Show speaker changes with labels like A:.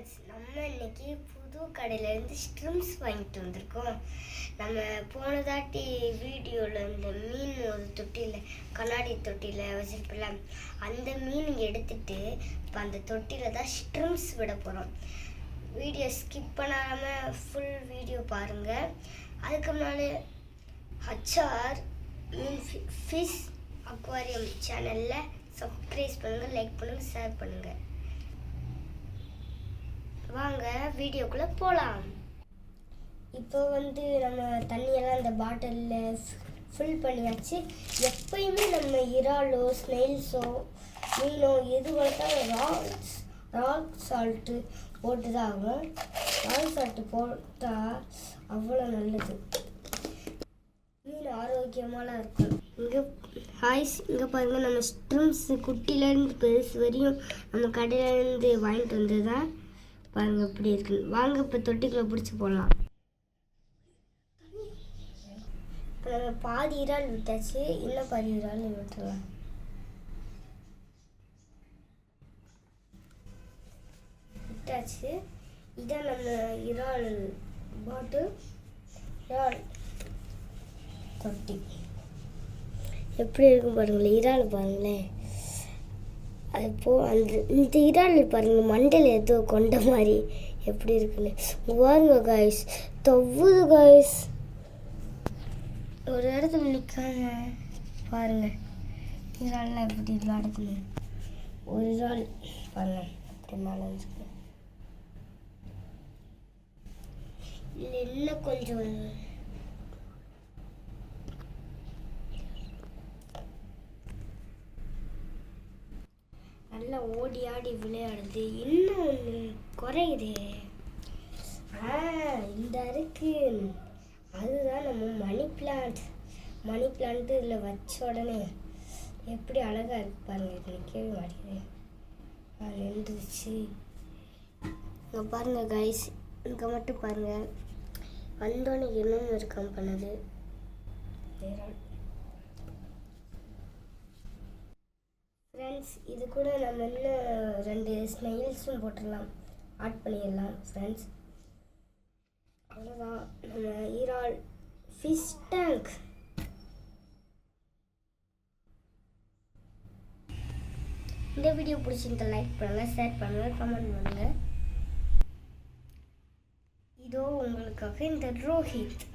A: Friends, நம்ம இன்னைக்கு புது கடையிலேருந்து ஸ்ட்ரிம்ஸ் வாங்கிட்டு வந்திருக்கோம். நம்ம போனதாட்டி வீடியோவில் இந்த மீன் ஒரு தொட்டியில் கண்ணாடி தொட்டியில் வச்சுருப்பில்ல, அந்த மீன் எடுத்துட்டு இப்போ அந்த தொட்டியில் தான் ஸ்ட்ரிம்ஸ் விட போகிறோம். வீடியோ ஸ்கிப் பண்ணாமல் ஃபுல் வீடியோ பாருங்கள். அதுக்கு முன்னாடி ஹச்ஆர் மீன் ஃபிஷ் அக்வாரியம் சேனலில் சப்ஸ்கிரைப் பண்ணுங்கள், லைக் பண்ணுங்கள், ஷேர் பண்ணுங்கள். வாங்க வீடியோக்குள்ளே போகலாம். இப்போ நம்ம தண்ணியெல்லாம் இந்த பாட்டிலில் ஃபில் பண்ணியாச்சு. எப்பயுமே நம்ம இறாலோ ஸ்னெயில்ஸோ மீனோ எது வளர்த்தாலும் ராக் சால்ட்டு போட்டு தான் ஆகும். ராக் சால்ட்டு போட்டால் அவ்வளோ நல்லது, மீன் ஆரோக்கியமாக இருக்கும். இங்கே பாருங்கள், நம்ம ஸ்ட்ரிம்ஸ் குட்டிலேருந்து பெருசு வரையும் நம்ம கடையிலேருந்து வாங்கிட்டு வந்தது தான். பாருங்கள் எப்படி இருக்கு. வாங்க இப்போ தொட்டிக்குள்ளே பிடிச்சி போடலாம். இப்போ நம்ம பாதி இறால் விட்டாச்சு, இன்னும் பாதி இறால் விட்டுடலாம். விட்டாச்சு. இதான் நம்ம இறால் பாட்டில், இறால் தொட்டி எப்படி இருக்கும் பாருங்களேன். இறால் பாருங்களேன், இந்த இறால் பாருங்கள், மண்டையில் ஏதோ கொண்ட மாதிரி எப்படி இருக்குன்னு பாருங்க காய்ஸ். தவ்வுது காய்ஸ், ஒரு இடத்துல நிற்காங்க பாருங்க. இறால்லாம் எப்படி விளாடுக்குன்னு ஒரு இறால் பாருங்க அப்படி மேலே இருக்கு. இல்லை இன்னும் கொஞ்சம் நல்லா ஓடி ஆடி விளையாடுது. இன்னும் ஒன்று குறையுது. இந்த இருக்கு, அதுதான் நம்ம மணி பிளான்ட்டு இதில் வச்ச உடனே எப்படி அழகாக இருக்கு பாருங்கள். இது நிற்கவே மாட்டேங்குது, நின்றுச்சு. இங்கே பாருங்கள் கைஸ், இங்கே மட்டும் பாருங்கள். வந்தோடனே இன்னும் இருக்காம பண்ணுது. ஃப்ரெண்ட்ஸ், இது கூட நம்ம இன்னும் 2 ஸ்னெயில்ஸும் போட்டுடலாம், ஆட் பண்ணிடலாம் ஃப்ரெண்ட்ஸ். அவ்வளோதான் நம்ம இறால் ஃபிஷ் டேங்க். இந்த வீடியோ பிடிச்சிருந்தா லைக் பண்ணுங்கள், ஷேர் பண்ணுங்கள், கமெண்ட் பண்ணுங்கள். இதோ உங்களுக்காக இந்த ரோஹித்